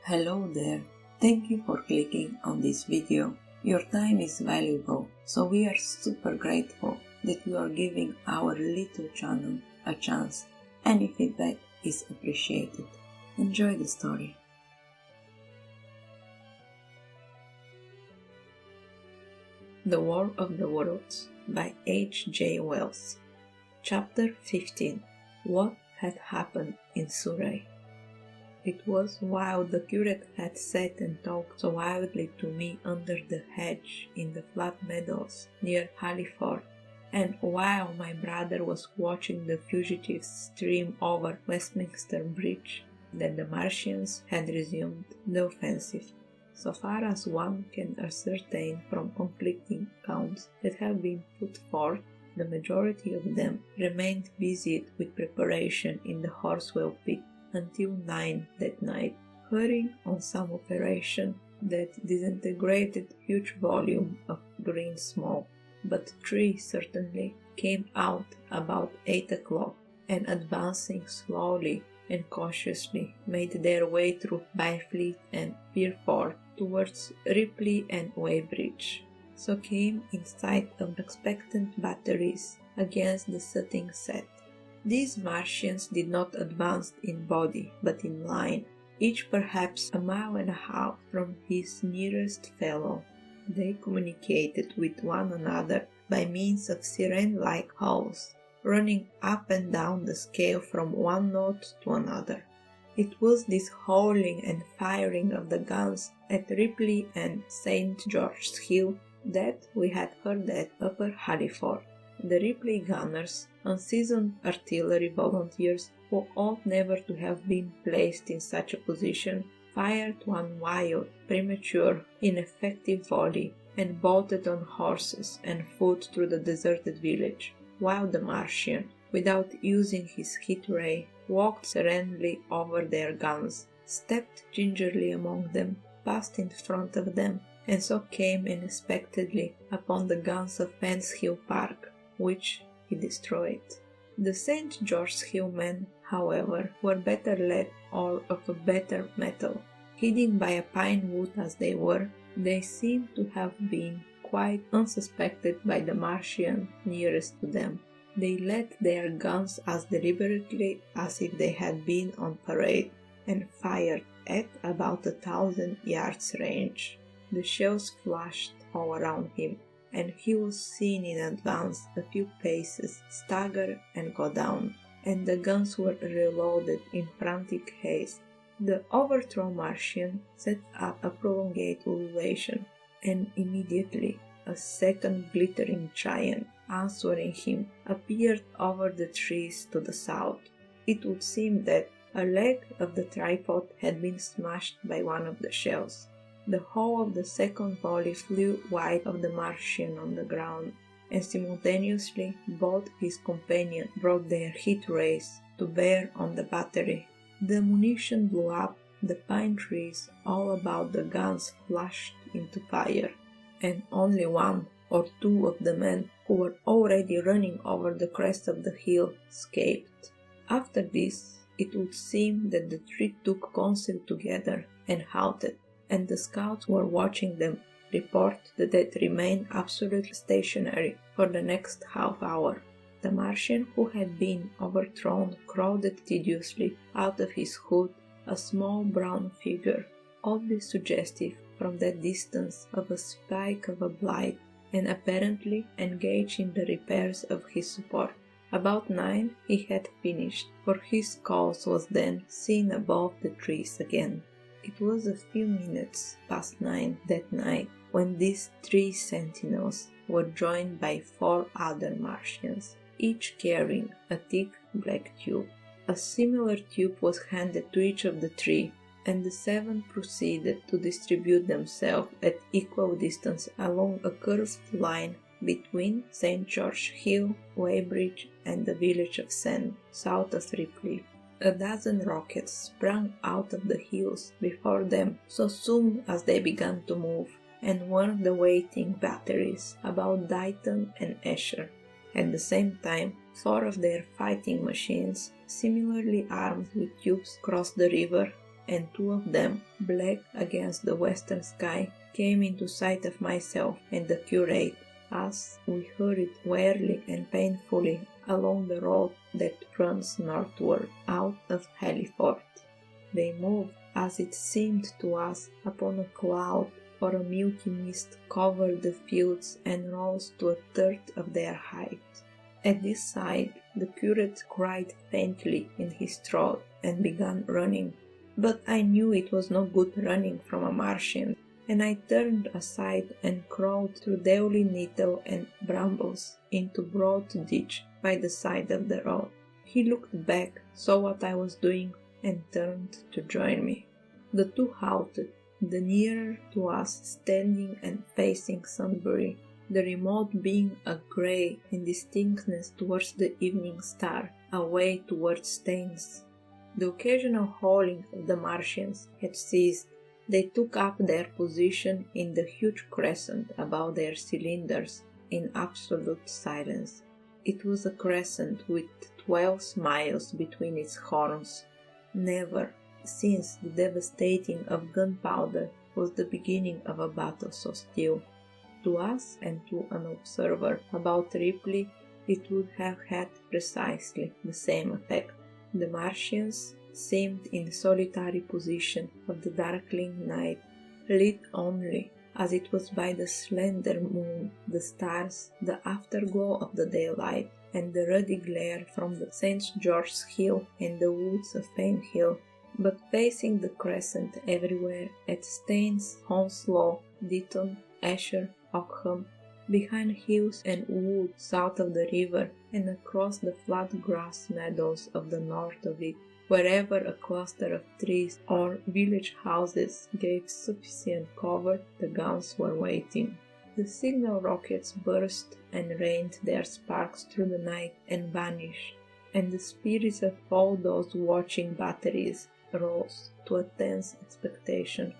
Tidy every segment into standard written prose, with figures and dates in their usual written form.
Hello there, thank you for clicking on this video. Your time is valuable, so we are super grateful that you are giving our little channel a chance. Any feedback is appreciated. Enjoy the story. The War of the Worlds by H.G. Chapter 15. What had happened in Surrey? It was while the curate had sat and talked so wildly to me under the hedge in the flat meadows near Halliford, and while my brother was watching the fugitives stream over Westminster Bridge, that the Martians had resumed the offensive. So far as one can ascertain from conflicting accounts that have been put forth, the majority of them remained busied with preparation in the Horsewell pit until 9 that night, hurrying on some operation that disintegrated huge volume of green smoke. But 3 certainly came out about 8 o'clock, and advancing slowly and cautiously made their way through Byfleet and Pierford towards Ripley and Weybridge, so came in sight of expectant batteries against the setting set. These Martians did not advance in body, but in line, each perhaps a mile and a half from his nearest fellow. They communicated with one another by means of siren-like howls, running up and down the scale from one note to another. It was this howling and firing of the guns at Ripley and St. George's Hill that we had heard at Upper Halliford. The Ripley gunners, unseasoned artillery volunteers who ought never to have been placed in such a position, fired one wild, premature, ineffective volley and bolted on horses and foot through the deserted village, while the Martian, without using his heat ray, walked serenely over their guns, stepped gingerly among them, passed in front of them, and so came unexpectedly upon the guns of Penshill Park, which he destroyed. The St. George's Hill men, however, were better led or of a better mettle. Hidden by a pine wood as they were, they seemed to have been quite unsuspected by the Martian nearest to them. They let their guns as deliberately as if they had been on parade, and fired at about 1,000 yards range. The shells flashed all around him, and he was seen in advance a few paces, stagger and go down, and the guns were reloaded in frantic haste. The overthrown Martian set up a prolonged ululation, and immediately a second glittering giant, answering him, appeared over the trees to the south. It would seem that a leg of the tripod had been smashed by one of the shells. The whole of the second volley flew wide of the Martian on the ground, and simultaneously both his companions brought their heat rays to bear on the battery. The ammunition blew up, the pine trees all about the guns flashed into fire, and only 1 or 2 of the men who were already running over the crest of the hill escaped. After this, it would seem that the 3 took counsel together and halted, and the scouts were watching them report that they remained absolutely stationary for the next half hour. The Martian who had been overthrown crawled tediously out of his hood, a small brown figure, oddly suggestive from that distance of a spike of a blight, and apparently engaged in the repairs of his support. About 9 he had finished, for his cause was then seen above the trees again. It was a few minutes past 9 that night when these 3 sentinels were joined by 4 other Martians, each carrying a thick black tube. A similar tube was handed to each of the 3, and the 7 proceeded to distribute themselves at equal distance along a curved line between St. George Hill, Weybridge, and the village of Sand, south of Ripley. A dozen rockets sprang out of the hills before them so soon as they began to move, and warned the waiting batteries about Dighton and Esher. At the same time, 4 of their fighting machines, similarly armed with tubes, crossed the river and two of them, black against the western sky, came into sight of myself and the curate, as we hurried wearily and painfully along the road that runs northward out of Halliford. They moved, as it seemed to us, upon a cloud, for a milky mist covered the fields and rose to a third of their height. At this sight, the curate cried faintly in his throat and began running, but I knew it was no good running from a Martian, and I turned aside and crawled through dewy nettle and brambles into broad ditch by the side of the road. He looked back, saw what I was doing, and turned to join me. The two halted, the nearer to us standing and facing Sunbury, the remote being a grey indistinctness towards the evening star, away towards Staines. The occasional howling of the Martians had ceased. They took up their position in the huge crescent above their cylinders in absolute silence. It was a crescent with 12 smiles between its horns. Never, since the devastating of gunpowder, was the beginning of a battle so still. To us and to an observer about Ripley, it would have had precisely the same effect. The Martians seemed in the solitary position of the darkling night, lit only, as it was by the slender moon, the stars, the afterglow of the daylight, and the ruddy glare from the St. George's Hill and the woods of Payne Hill, but facing the crescent everywhere, at Staines, Hounslow, Ditton, Esher, Ockham, behind hills and wood south of the river, and across the flat grass meadows of the north of it, wherever a cluster of trees or village houses gave sufficient cover, the guns were waiting. The signal rockets burst and rained their sparks through the night and vanished, and the spirits of all those watching batteries rose to a tense expectation.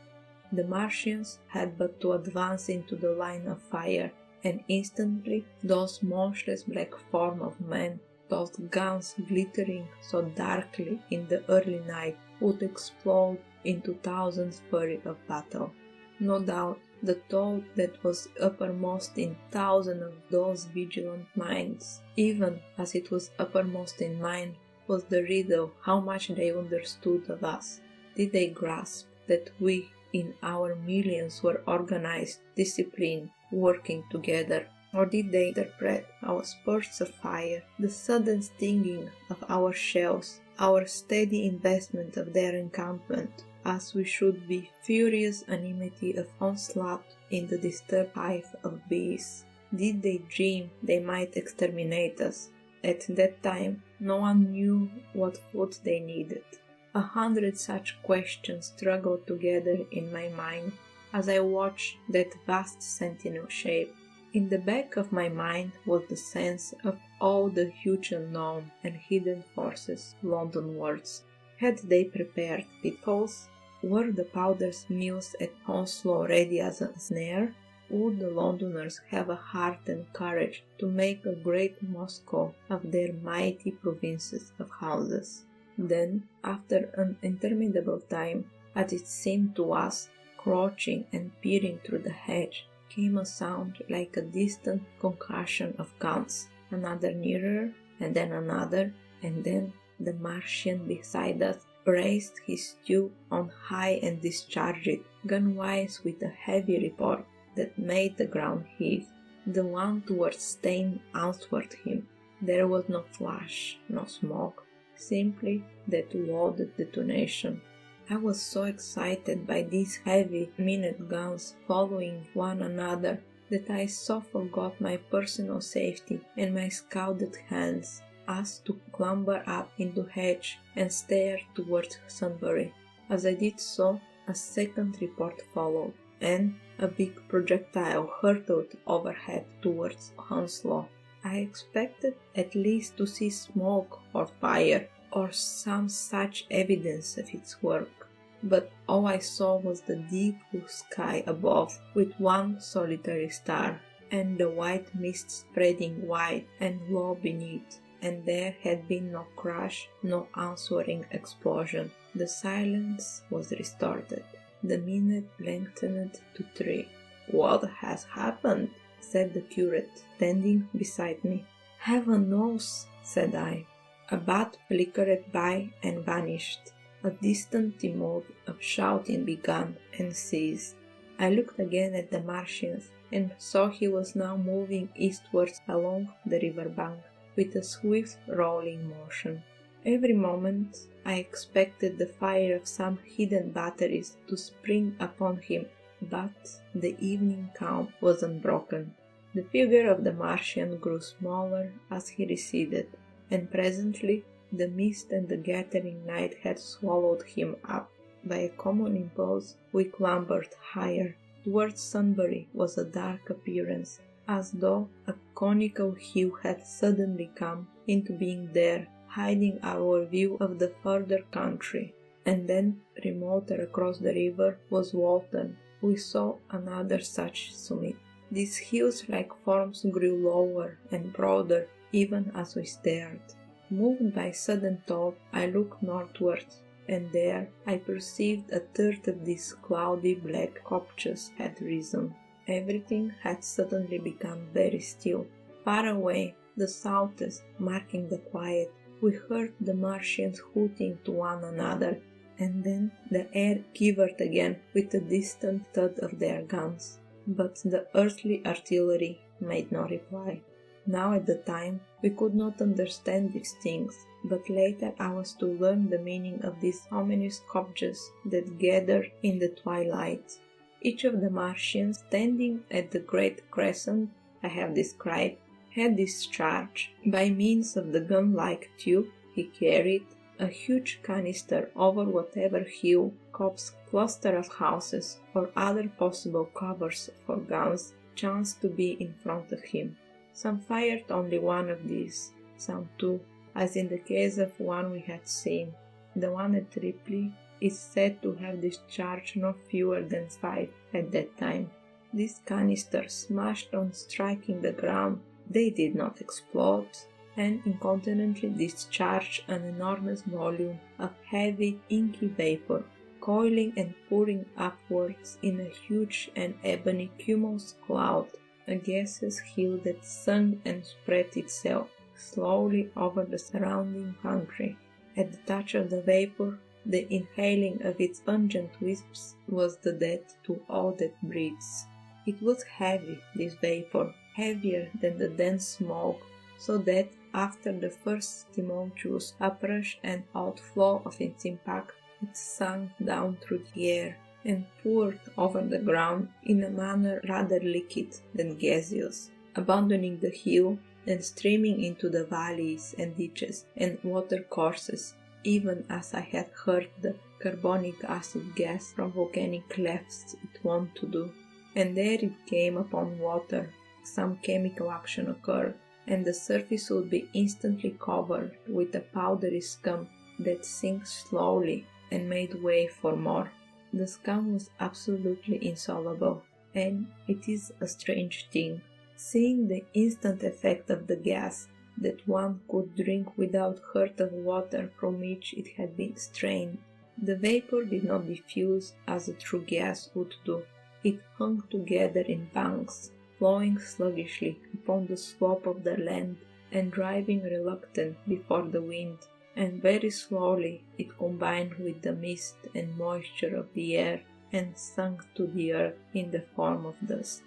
The Martians had but to advance into the line of fire, and instantly those monstrous black forms of men, those guns glittering so darkly in the early night, would explode into thousands fury of battle. No doubt, the thought that was uppermost in thousands of those vigilant minds, even as it was uppermost in mine, was the riddle how much they understood of us. Did they grasp that we, in our millions, were organized, disciplined, working together? Or did they interpret our spurts of fire, the sudden stinging of our shells, our steady investment of their encampment, as we should be furious anonymity of onslaught in the disturbed hive of bees? Did they dream they might exterminate us? At that time, no one knew what food they needed. 100 such questions struggled together in my mind as I watched that vast sentinel shape. In the back of my mind was the sense of all the huge unknown and hidden forces Londonwards. Had they prepared pitfalls? Were the powder mills at Hounslow ready as a snare? Would the Londoners have a heart and courage to make a great Moscow of their mighty provinces of houses? Then, after an interminable time, as it seemed to us, crouching and peering through the hedge, came a sound like a distant concussion of guns, another nearer, and then another, and then the Martian beside us raised his tube on high and discharged it, gun-wise with a heavy report that made the ground heave. The one towards Staines answered him. There was no flash, no smoke, simply that loud detonation. I was so excited by these heavy minute guns following one another that I so forgot my personal safety and my scalded hands as to clamber up into hedge and stare towards Sunbury. As I did so, a second report followed, and a big projectile hurtled overhead towards Hounslow. I expected at least to see smoke or fire or some such evidence of its work, but all I saw was the deep blue sky above with one solitary star, and the white mist spreading wide and low beneath, and there had been no crash, no answering explosion. The silence was restored. The minute lengthened to 3. "What has happened?" said the curate, standing beside me. "Heaven knows," said I. A bat flickered by and vanished. A distant tumult of shouting began and ceased. I looked again at the Martians and saw he was now moving eastwards along the river bank with a swift rolling motion. Every moment I expected the fire of some hidden batteries to spring upon him, but the evening calm was unbroken. The figure of the Martian grew smaller as he receded, and presently the mist and the gathering night had swallowed him up. By a common impulse we clambered higher. Towards Sunbury was a dark appearance, as though a conical hill had suddenly come into being there, hiding our view of the further country. And then, remoter across the river, was Walton. We saw another such summit. These hills-like forms grew lower and broader even as we stared. Moved by sudden thought, I looked northward, and there I perceived a third of these cloudy black kopjes had risen. Everything had suddenly become very still. Far away, the southeast, marking the quiet, we heard the Martians hooting to one another, and then the air quivered again with the distant thud of their guns. But the earthly artillery made no reply. Now at the time we could not understand these things, but later I was to learn the meaning of these ominous kopjes that gathered in the twilight. Each of the Martians, standing at the great crescent I have described, had discharged, by means of the gun-like tube he carried, a huge canister over whatever hill, copse, cluster of houses, or other possible covers for guns chanced to be in front of him. Some fired only one of these, some two, as in the case of one we had seen. The one at Ripley is said to have discharged no fewer than 5 at that time. These canisters smashed on striking the ground. They did not explode, and incontinently discharged an enormous volume of heavy, inky vapor, coiling and pouring upwards in a huge and ebony cumulus cloud, a gaseous hill that sunk and spread itself slowly over the surrounding country. At the touch of the vapor, the inhaling of its pungent wisps was the death to all that breathes. It was heavy, this vapor, heavier than the dense smoke, so that after the first tumultuous uprush and outflow of its impact, it sank down through the air and poured over the ground in a manner rather liquid than gaseous, abandoning the hill and streaming into the valleys and ditches and watercourses, even as I had heard the carbonic acid gas from volcanic clefts it wont to do. And there it came upon water, some chemical action occurred, and the surface would be instantly covered with a powdery scum that sinks slowly and made way for more. The scum was absolutely insoluble, and it is a strange thing, seeing the instant effect of the gas, that one could drink without hurt of water from which it had been strained. The vapor did not diffuse as a true gas would do. It hung together in banks, flowing sluggishly upon the slope of the land and driving reluctant before the wind, and very slowly it combined with the mist and moisture of the air and sunk to the earth in the form of dust.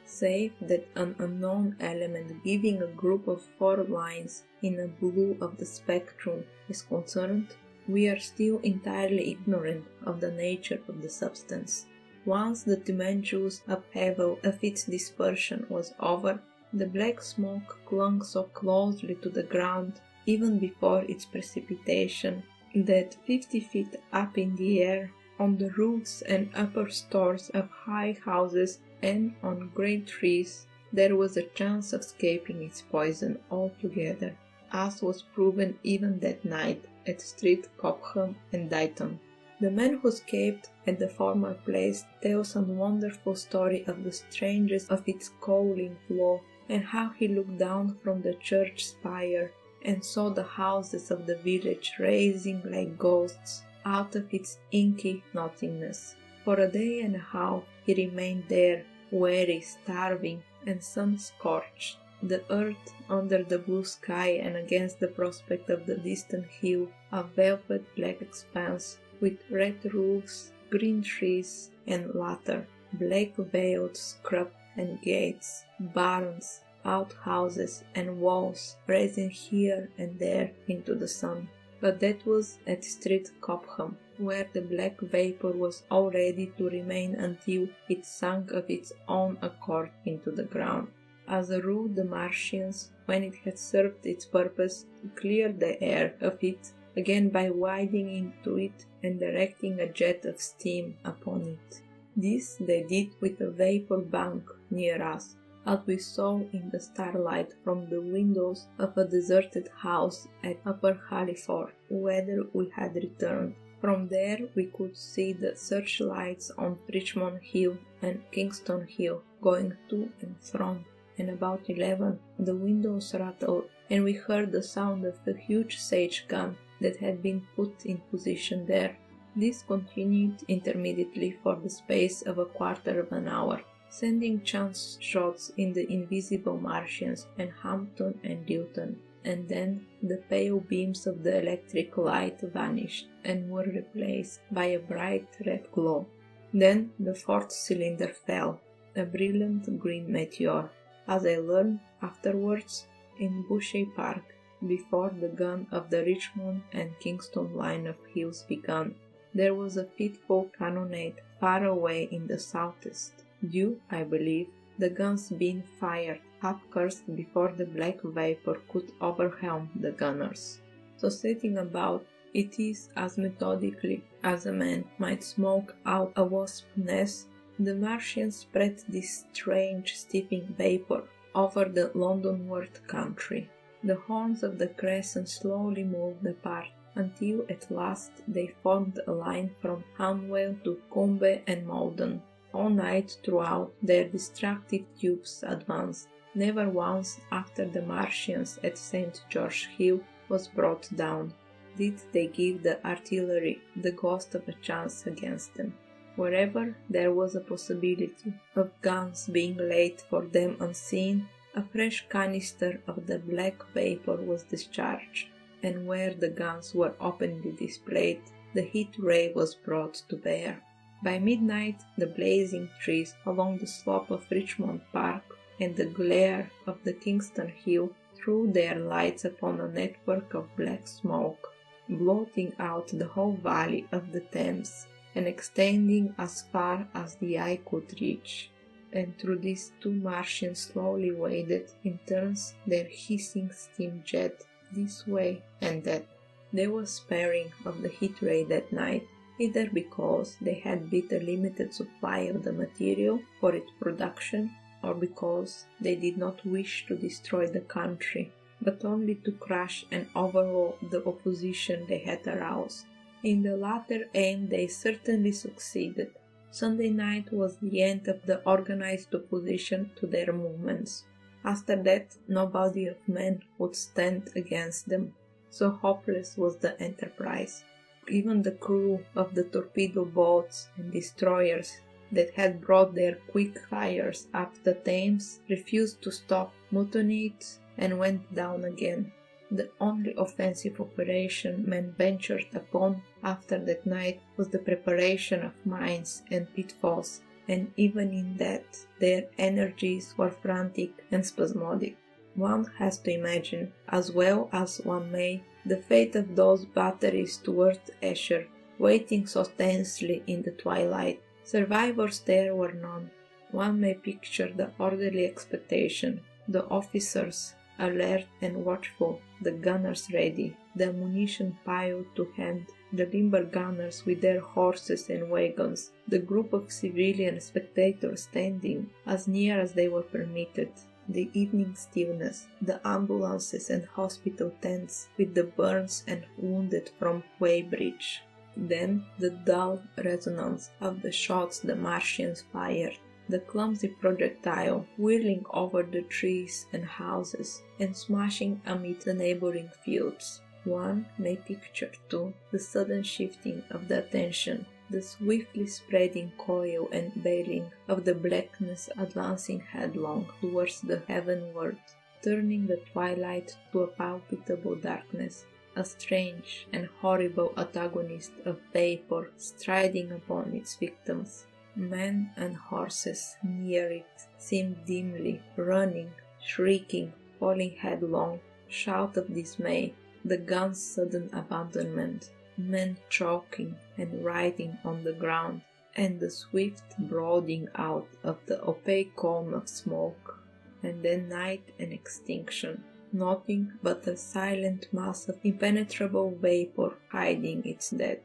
Save that an unknown element giving a group of 4 lines in a blue of the spectrum is concerned, we are still entirely ignorant of the nature of the substance. Once the tumultuous upheaval of its dispersion was over, the black smoke clung so closely to the ground, even before its precipitation, that 50 feet up in the air, on the roofs and upper stores of high houses and on great trees, there was a chance of escaping its poison altogether, as was proven even that night at Street, Cobham and Dighton. The man who escaped at the former place tells a wonderful story of the strangeness of its cowling flow, and how he looked down from the church spire and saw the houses of the village raising like ghosts out of its inky nothingness. For a day and a half he remained there, weary, starving, and sun-scorched. The earth under the blue sky and against the prospect of the distant hill, a velvet black expanse with red roofs, green trees, and latter, black-veiled scrub and gates, barns, outhouses, and walls rising here and there into the sun. But that was at Street Cobham, where the black vapor was all ready to remain until it sank of its own accord into the ground. As a rule, the Martians, when it had served its purpose, cleared the air of it again by widening into it and directing a jet of steam upon it. This they did with a vapor bank near us, as we saw in the starlight from the windows of a deserted house at Upper Halliford, whither we had returned. From there we could see the searchlights on Richmond Hill and Kingston Hill going to and from, and about 11 the windows rattled, and we heard the sound of a huge sage gun that had been put in position there. This continued intermittently for the space of a quarter of an hour, sending chance shots in the invisible Martians and Hampton and Luton, and then the pale beams of the electric light vanished and were replaced by a bright red glow. Then the fourth cylinder fell, a brilliant green meteor, as I learned afterwards, in Bushy Park, before the gun of the Richmond and Kingston line of hills began. There was a fitful cannonade far away in the southeast, due, I believe, the guns being fired half-cursed before the black vapor could overwhelm the gunners. So setting about, it is as methodically as a man might smoke out a wasp's nest, the Martians spread this strange steeping vapor over the Londonward country. The horns of the crescent slowly moved apart, until at last they formed a line from Hanwell to Combe and Malden. All night throughout their destructive tubes advanced. Never once after the Martians at St. George Hill was brought down did they give the artillery the ghost of a chance against them. Wherever there was a possibility of guns being laid for them unseen, a fresh canister of the black vapor was discharged, and where the guns were openly displayed, the heat ray was brought to bear. By midnight, the blazing trees along the slope of Richmond Park and the glare of the Kingston Hill threw their lights upon a network of black smoke, blotting out the whole valley of the Thames and extending as far as the eye could reach. And through these two Martians slowly waded in turns their hissing steam jet this way and that. They were sparing of the heat ray that night, either because they had but a limited supply of the material for its production, or because they did not wish to destroy the country, but only to crush and overhaul the opposition they had aroused. In the latter aim they certainly succeeded. Sunday night was the end of the organized opposition to their movements. After that, no body of men would stand against them. So hopeless was the enterprise. Even the crew of the torpedo boats and destroyers that had brought their quick fires up the Thames refused to stop, mutinied, and went down again. The only offensive operation men ventured upon after that night was the preparation of mines and pitfalls, and even in that their energies were frantic and spasmodic. One has to imagine, as well as one may, the fate of those batteries towards Esher, waiting so tensely in the twilight. Survivors there were none. One may picture the orderly expectation, the officers alert and watchful, the gunners ready, the ammunition piled to hand, the limber gunners with their horses and wagons, the group of civilian spectators standing as near as they were permitted, the evening stillness, the ambulances and hospital tents with the burns and wounded from Weybridge. Then the dull resonance of the shots the Martians fired, the clumsy projectile whirling over the trees and houses and smashing amid the neighboring fields. One may picture, too, the sudden shifting of the attention, the swiftly spreading coil and veiling of the blackness advancing headlong towards the heavenward, turning the twilight to a palpable darkness, a strange and horrible antagonist of vapor striding upon its victims. Men and horses near it seemed dimly running, shrieking, falling headlong, shout of dismay, the gun's sudden abandonment, men choking and writhing on the ground, and the swift broadening out of the opaque column of smoke, and then night and extinction, nothing but a silent mass of impenetrable vapor hiding its dead.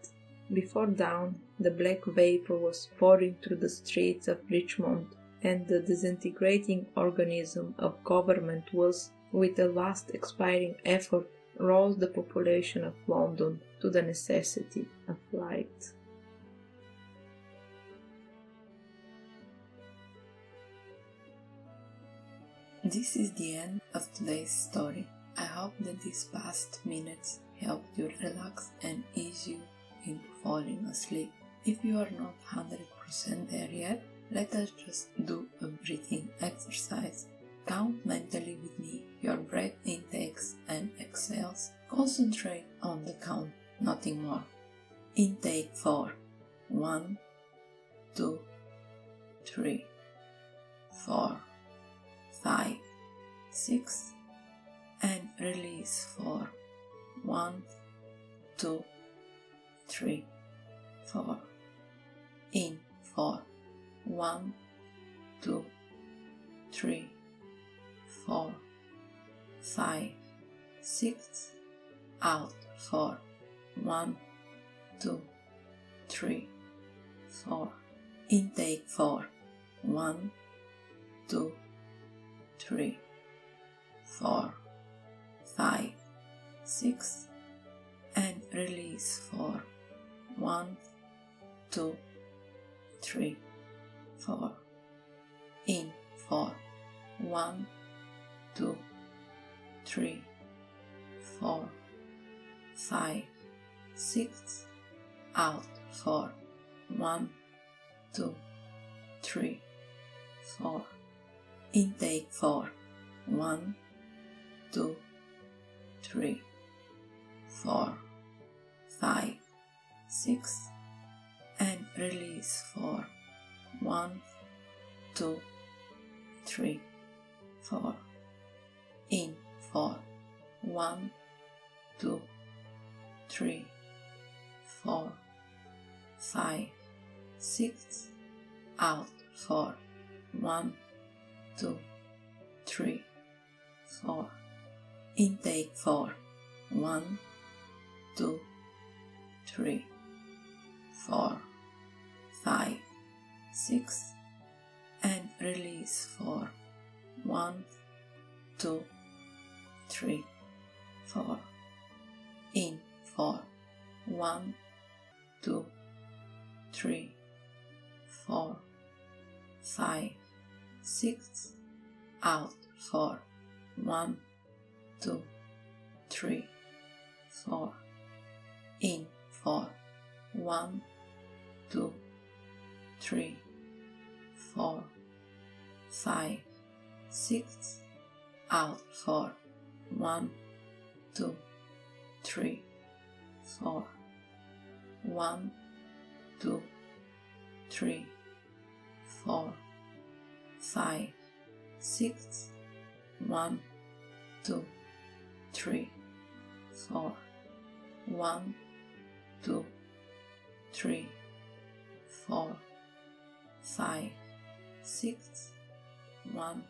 Before dawn, the black vapor was pouring through the streets of Richmond, and the disintegrating organism of government was, with a last expiring effort, roused the population of London to the necessity of flight. This is the end of today's story. I hope that these past minutes helped you relax and ease you into falling asleep. If you are not 100% there yet, let us just do a breathing exercise. Count mentally with me your breath intakes and exhales. Concentrate on the count, nothing more. Intake 4. 1, 2, 3, 4, 5, 6, and release 4. 1, 2, 3, 4. In 4. 1, 2, 3, 4, 5, 6. Out 4. 1, 2, 3, 4. Intake 4. 1, 2, 3, 4, 5, 6, and release 4. 1, 2, 3, 4. In 4. 1, 2, 3, 4, 5, 6. Out 4. 1, 2, 3, 4. Intake 4. 1, 2, 3, 4, 5, 6, and release 4. 1, 2, 3, 4. In 4. 1, 2, 3, 4, 5, 6. Out 4. 1, 2, 3, 4. Intake 4. 1, 2, 3, 4, 5, 6, and release 4. 1, 2, 3, 4. In 4. 1, 2, 3, 4, 5, 6. Out 4. 1, 2, 3, 4. In 4. 1, 2, 3, 4, 5, 6. Out 4. 1, 2, 3, 4. 1, 2, 3, 4, 5, 6. 1, 2, 3, 4. 1, 2, 3, 4, 5, 6. 1,